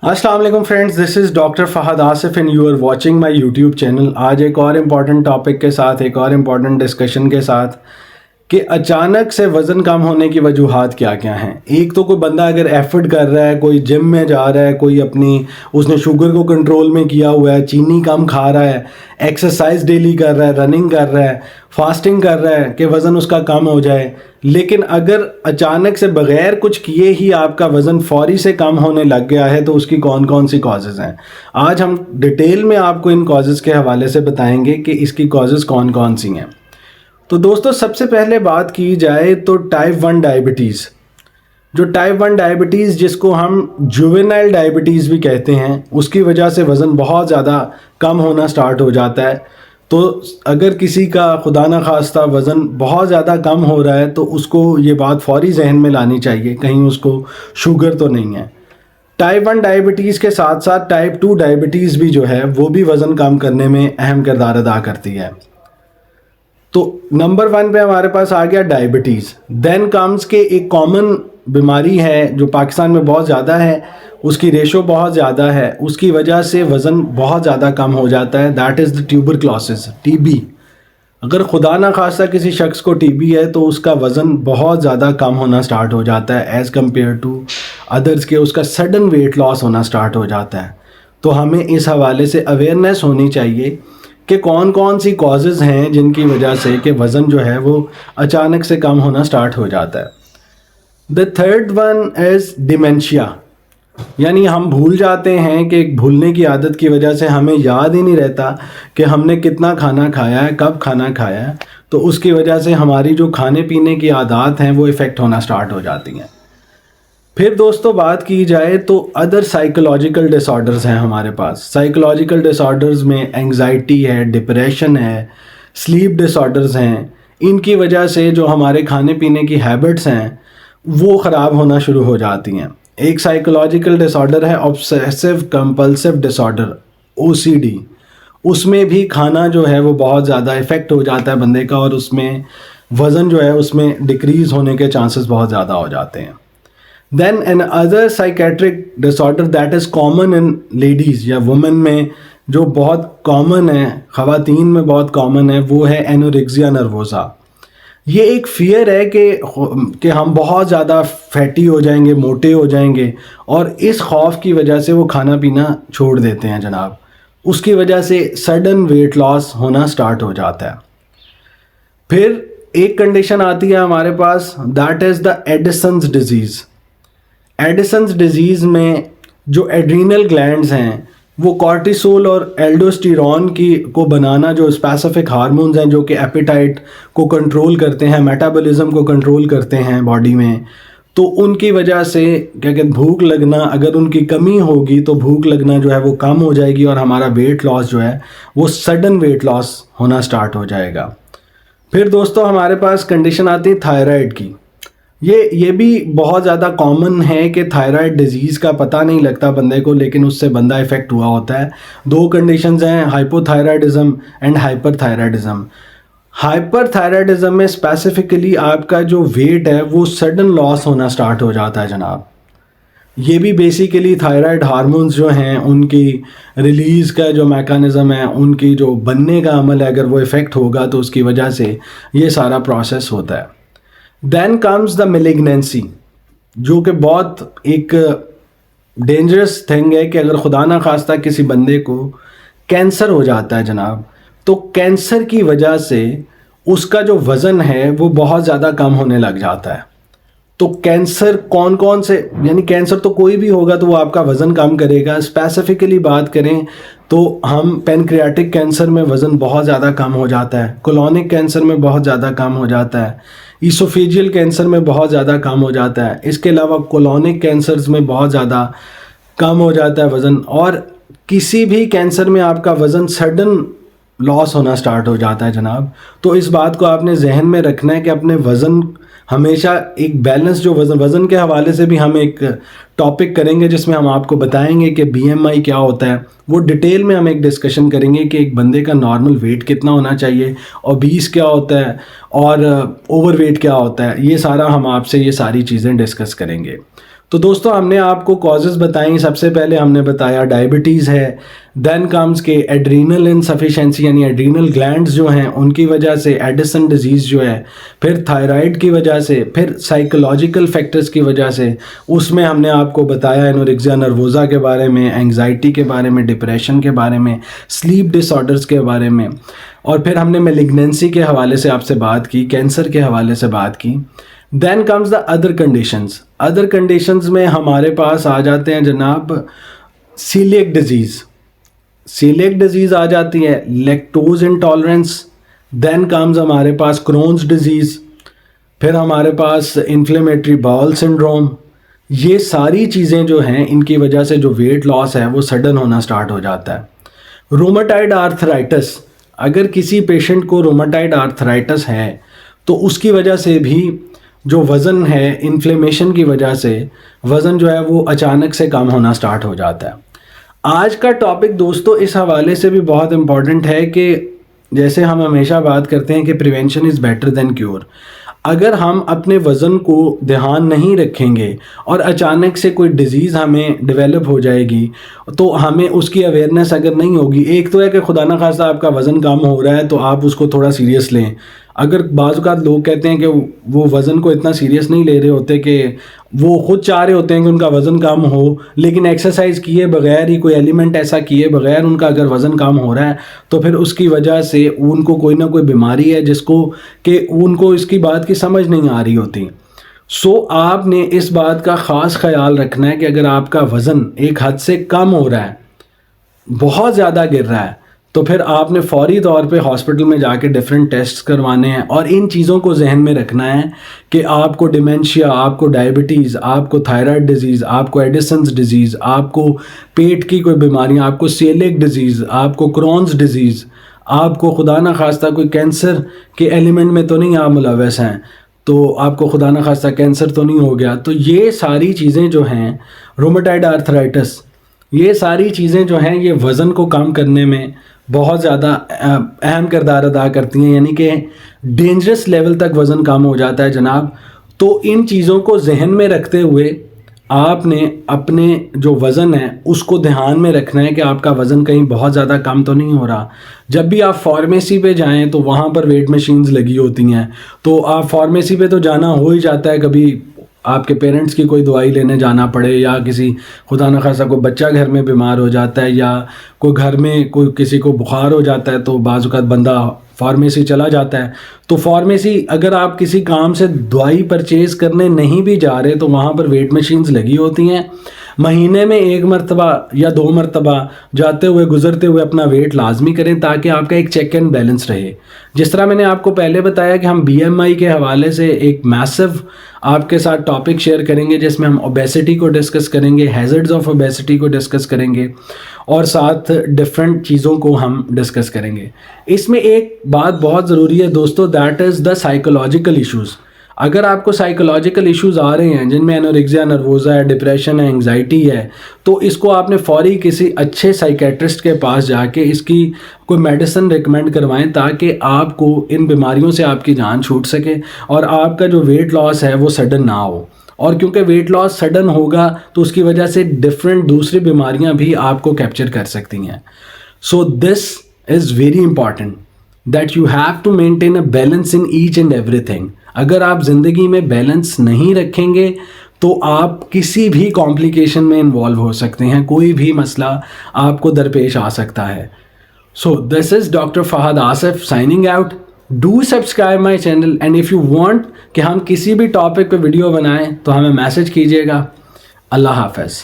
अस्सलाम वालेकुम friends, this is doctor Fahad Asif and you are watching my YouTube channel. आज एक और इम्पॉर्टेंट टॉपिक के साथ, एक और इम्पॉर्टेंट डिस्कशन के साथ कि अचानक से वज़न कम होने की वजूहात क्या क्या हैं। एक तो कोई बंदा अगर एफर्ट कर रहा है, कोई जिम में जा रहा है, कोई उसने शुगर को कंट्रोल में किया हुआ है, चीनी कम खा रहा है, एक्सरसाइज डेली कर रहा है, रनिंग कर रहा है, फास्टिंग कर रहा है कि वज़न उसका कम हो जाए। लेकिन अगर अचानक से बग़ैर कुछ किए ही आपका वज़न फौरी से कम होने लग गया है तो उसकी कौन कौन सी कॉजेज़ हैं। आज हम डिटेल में आपको इन कॉजेज़ के हवाले से बताएंगे कि इसकी कॉजेज़ कौन कौन सी हैं। तो दोस्तों, सबसे पहले बात की जाए तो टाइप 1 डायबिटीज़। जो टाइप 1 डायबिटीज़ जिसको हम जुवेनाइल डायबिटीज़ भी कहते हैं, उसकी वजह से वज़न बहुत ज़्यादा कम होना स्टार्ट हो जाता है। तो अगर किसी का खुदा न खास्ता वज़न बहुत ज़्यादा कम हो रहा है तो उसको ये बात फौरी जहन में लानी चाहिए, कहीं उसको शुगर तो नहीं है। टाइप 1 डायबिटीज़ के साथ साथ टाइप 2 डायबिटीज़ भी जो है वो भी वज़न कम करने में अहम किरदार अदा करती है। तो नंबर 1 पे हमारे पास आ गया डायबिटीज़। देन कम्स के एक कॉमन बीमारी है जो पाकिस्तान में बहुत ज़्यादा है, उसकी रेशो बहुत ज़्यादा है, उसकी वजह से वज़न बहुत ज़्यादा कम हो जाता है। That is the tuberculosis, TB. अगर खुदा ना खास्ता किसी शख्स को टीबी है तो उसका वज़न बहुत ज़्यादा कम होना स्टार्ट हो जाता है एज़ कम्पेयर टू अदर्स के, उसका सडन वेट लॉस होना स्टार्ट हो जाता है। तो हमें इस हवाले से अवेयरनेस होनी चाहिए कि कौन कौन सी कॉजेज़ हैं जिनकी वजह से कि वज़न जो है वो अचानक से कम होना स्टार्ट हो जाता है। The third one is dementia, यानी हम भूल जाते हैं कि भूलने की आदत की वजह से हमें याद ही नहीं रहता कि हमने कितना खाना खाया है, कब खाना खाया है। तो उसकी वजह से हमारी जो खाने पीने की आदत हैं वो इफ़ेक्ट होना स्टार्ट हो जाती हैं। फिर दोस्तों बात की जाए तो अदर साइकोलॉजिकल डिसऑर्डर्स हैं हमारे पास। साइकोलॉजिकल डिसऑर्डर्स में एंग्जाइटी है, डिप्रेशन है, स्लीप डिसऑर्डर्स हैं। इनकी वजह से जो हमारे खाने पीने की हैबिट्स हैं वो ख़राब होना शुरू हो जाती हैं। एक साइकोलॉजिकल डिसऑर्डर है ऑब्सेसिव कंपल्सिव डिसऑर्डर, OCD। उसमें भी खाना जो है वो बहुत ज़्यादा इफ़ेक्ट हो जाता है बंदे का और उसमें वज़न जो है उसमें डिक्रीज़ होने के चांसेस बहुत ज़्यादा हो जाते हैं। Then an other psychiatric disorder that is common in ladies या वुमेन में, जो बहुत कॉमन है, ख़वातीन में बहुत कॉमन है, वो है एनोरेक्सिया नर्वोसा। ये एक फ़ियर है कि हम बहुत ज़्यादा फैटी हो जाएंगे, मोटे हो जाएंगे, और इस खौफ की वजह से वो खाना पीना छोड़ देते हैं जनाब। उसकी वजह से सडन वेट लॉस होना स्टार्ट हो जाता है। फिर एक कंडीशन आती है हमारे पास, that is the Addison's disease. Addison's disease में जो एड्रीनल ग्लैंड्स हैं वो कॉर्टिसोल और एल्डोस्टेरॉन को बनाना, जो स्पेसिफिक हार्मोन्स हैं जो कि एपेटाइट को कंट्रोल करते हैं, मेटाबॉलिज्म को कंट्रोल करते हैं बॉडी में, तो उनकी वजह से क्या कहते भूख लगना, अगर उनकी कमी होगी तो भूख लगना जो है वो कम हो जाएगी और हमारा वेट लॉस जो है वो सडन वेट लॉस होना स्टार्ट हो जाएगा। फिर दोस्तों हमारे पास कंडीशन आती है थायराइड की। ये भी बहुत ज़्यादा कॉमन है कि थायराइड डिजीज़ का पता नहीं लगता बंदे को, लेकिन उससे बंदा इफ़ेक्ट हुआ होता है। दो कंडीशंस हैं, हाइपोथायराइडिज्म एंड हाइपरथायराइडिज्म। हाइपरथायराइडिज्म में स्पेसिफिकली आपका जो वेट है वो सडन लॉस होना स्टार्ट हो जाता है जनाब। ये भी बेसिकली थायराइड हार्मोन्स जो हैं उनकी रिलीज़ का जो मैकेनिज़्म है, उनकी जो बनने का अमल है, अगर वो इफ़ेक्ट होगा तो उसकी वजह से ये सारा प्रोसेस होता है। देन कम्स द मेलिग्नेंसी, जो कि बहुत एक डेंजरस थिंग है कि अगर खुदा ना खास्ता किसी बंदे को कैंसर हो जाता है जनाब, तो कैंसर की वजह से उसका जो वज़न है वो बहुत ज़्यादा कम होने लग जाता है। तो कैंसर कौन कौन से, यानी कैंसर तो कोई भी होगा तो वो आपका वज़न कम करेगा। स्पेसिफिकली बात करें तो हम पैनक्रियाटिक कैंसर में वज़न बहुत ज़्यादा कम हो जाता है, कोलोनिक कैंसर में बहुत ज़्यादा कम हो जाता है, ईसोफेजियल कैंसर में बहुत ज़्यादा कम हो जाता है। इसके अलावा कोलोनिक कैंसर्स में बहुत ज़्यादा कम हो जाता है वज़न, और किसी भी कैंसर में आपका वज़न सडन लॉस होना स्टार्ट हो जाता है जनाब। तो इस बात को आपने जहन में रखना है कि अपने वज़न हमेशा एक बैलेंस, जो वज़न के हवाले से भी हम एक टॉपिक करेंगे जिसमें हम आपको बताएंगे कि BMI क्या होता है, वो डिटेल में हम एक डिस्कशन करेंगे कि एक बंदे का नॉर्मल वेट कितना होना चाहिए, ओबीस क्या होता है और ओवरवेट क्या होता है। ये सारा हम आपसे ये सारी चीज़ें डिस्कस करेंगे। تو دوستوں ہم نے آپ کو کازز بتائیں. سب سے پہلے ہم نے بتایا ڈائبٹیز ہے, دین کمز کے ایڈرینل انسفیشنسی یعنی ایڈرینل گلینڈز جو ہیں ان کی وجہ سے, ایڈیسن ڈیزیز جو ہے, پھر تھائرائڈ کی وجہ سے, پھر سائیکولوجیکل فیکٹرز کی وجہ سے. اس میں ہم نے آپ کو بتایا انوریکسیا نروزا کے بارے میں, انگزائٹی کے بارے میں, ڈپریشن کے بارے میں, سلیپ ڈس آرڈرز کے بارے میں, اور پھر ہم نے میلیگنینسی کے حوالے سے آپ سے بات کی, کینسر کے حوالے سے بات کی. Then comes the other conditions. Other conditions میں ہمارے پاس آ جاتے ہیں جناب سیلیک ڈیزیز. سیلیک ڈیزیز آ جاتی ہے, لیکٹوز انٹالرنس. دین کمز ہمارے پاس کرونز ڈیزیز, پھر ہمارے پاس انفلیمیٹری باؤل سنڈروم. یہ ساری چیزیں جو ہیں ان کی وجہ سے جو ویٹ لاس ہے وہ سڈن ہونا سٹارٹ ہو جاتا ہے. روماٹائڈ آرتھرائٹس, اگر کسی پیشنٹ کو روماٹائڈ آرتھرائٹس ہے تو اس کی وجہ سے بھی جو وزن ہے انفلیمیشن کی وجہ سے وزن جو ہے وہ اچانک سے کم ہونا سٹارٹ ہو جاتا ہے. آج کا ٹاپک دوستو اس حوالے سے بھی بہت امپورٹنٹ ہے کہ جیسے ہم ہمیشہ بات کرتے ہیں کہ prevention is better than cure. اگر ہم اپنے وزن کو دھیان نہیں رکھیں گے اور اچانک سے کوئی ڈیزیز ہمیں ڈیولپ ہو جائے گی تو ہمیں اس کی اویئرنیس اگر نہیں ہوگی, ایک تو ہے کہ خدا نہ خواستہ آپ کا وزن کم ہو رہا ہے تو آپ اس کو تھوڑا سیریس لیں. اگر بعض اوقات لوگ کہتے ہیں کہ وہ وزن کو اتنا سیریس نہیں لے رہے ہوتے کہ وہ خود چاہ رہے ہوتے ہیں کہ ان کا وزن کم ہو, لیکن ایکسرسائز کیے بغیر ہی, کوئی ایلیمنٹ ایسا کیے بغیر ان کا اگر وزن کم ہو رہا ہے تو پھر اس کی وجہ سے ان کو کوئی نہ کوئی بیماری ہے جس کو کہ ان کو اس کی بات کی سمجھ نہیں آ رہی ہوتی. سو آپ نے اس بات کا خاص خیال رکھنا ہے کہ اگر آپ کا وزن ایک حد سے کم ہو رہا ہے, بہت زیادہ گر رہا ہے, تو پھر آپ نے فوری طور پہ ہاسپٹل میں جا کے ڈفرینٹ ٹیسٹ کروانے ہیں اور ان چیزوں کو ذہن میں رکھنا ہے کہ آپ کو ڈیمینشیا, آپ کو ڈائبٹیز, آپ کو تھائرائڈ ڈیزیز, آپ کو ایڈیسنز ڈیزیز, آپ کو پیٹ کی کوئی بیماریاں, آپ کو سیلیک ڈیزیز, آپ کو کرونز ڈیزیز, آپ کو خدا نہ خواستہ کوئی کینسر کے ایلیمنٹ میں تو نہیں آپ ملوث ہیں, تو آپ کو خدا نہ خواستہ کینسر تو نہیں ہو گیا. تو یہ ساری چیزیں جو ہیں, روماٹائڈ آرتھرائٹس, یہ ساری چیزیں جو ہیں یہ وزن کو کم کرنے میں بہت زیادہ اہم کردار ادا کرتی ہیں, یعنی کہ ڈینجرس لیول تک وزن کم ہو جاتا ہے جناب. تو ان چیزوں کو ذہن میں رکھتے ہوئے آپ نے اپنے جو وزن ہے اس کو دھیان میں رکھنا ہے کہ آپ کا وزن کہیں بہت زیادہ کم تو نہیں ہو رہا. جب بھی آپ فارمیسی پہ جائیں تو وہاں پر ویٹ مشینز لگی ہوتی ہیں, تو آپ فارمیسی پہ تو جانا ہو ہی جاتا ہے, کبھی آپ کے پیرنٹس کی کوئی دوائی لینے جانا پڑے یا کسی خدا نہ خواستہ کوئی بچہ گھر میں بیمار ہو جاتا ہے یا کوئی گھر میں کوئی کسی کو بخار ہو جاتا ہے تو بعض اوقات بندہ فارمیسی چلا جاتا ہے. تو فارمیسی اگر آپ کسی کام سے دوائی پرچیز کرنے نہیں بھی جا رہے تو وہاں پر ویٹ مشینز لگی ہوتی ہیں. مہینے میں 1 مرتبہ یا 2 مرتبہ جاتے ہوئے گزرتے ہوئے اپنا ویٹ لازمی کریں تاکہ آپ کا ایک چیک اینڈ بیلنس رہے. جس طرح میں نے آپ کو پہلے بتایا کہ ہم BMI کے حوالے سے ایک میسو آپ کے ساتھ ٹاپک شیئر کریں گے جس میں ہم اوبیسٹی کو ڈسکس کریں گے, ہیزرڈز آف اوبیسٹی کو ڈسکس کریں گے اور ساتھ ڈفرینٹ چیزوں کو ہم ڈسکس کریں گے. اس میں ایک بات بہت ضروری ہے دوستو, that is the psychological issues. اگر آپ کو سائیکولوجیکل ایشوز آ رہے ہیں جن میں انوریکسیا نروزا ہے, ڈپریشن ہے, انگزائٹی ہے, تو اس کو آپ نے فوری کسی اچھے سائیکیٹرسٹ کے پاس جا کے اس کی کوئی میڈیسن ریکمینڈ کروائیں تاکہ آپ کو ان بیماریوں سے آپ کی جان چھوٹ سکے اور آپ کا جو ویٹ لاس ہے وہ سڈن نہ ہو. اور کیونکہ ویٹ لاس سڈن ہوگا تو اس کی وجہ سے ڈفرینٹ دوسری بیماریاں بھی آپ کو کیپچر کر سکتی ہیں. So this is very important that you have to maintain a balance in each and ایوری تھنگ. اگر آپ زندگی میں بیلنس نہیں رکھیں گے تو آپ کسی بھی کمپلیکیشن میں انوالو ہو سکتے ہیں, کوئی بھی مسئلہ آپ کو درپیش آ سکتا ہے. So this is doctor Fahad Asif signing out. Do subscribe my channel and if you want کہ ہم کسی بھی ٹاپک پہ ویڈیو بنائیں تو ہمیں میسج کیجیے گا. اللہ حافظ.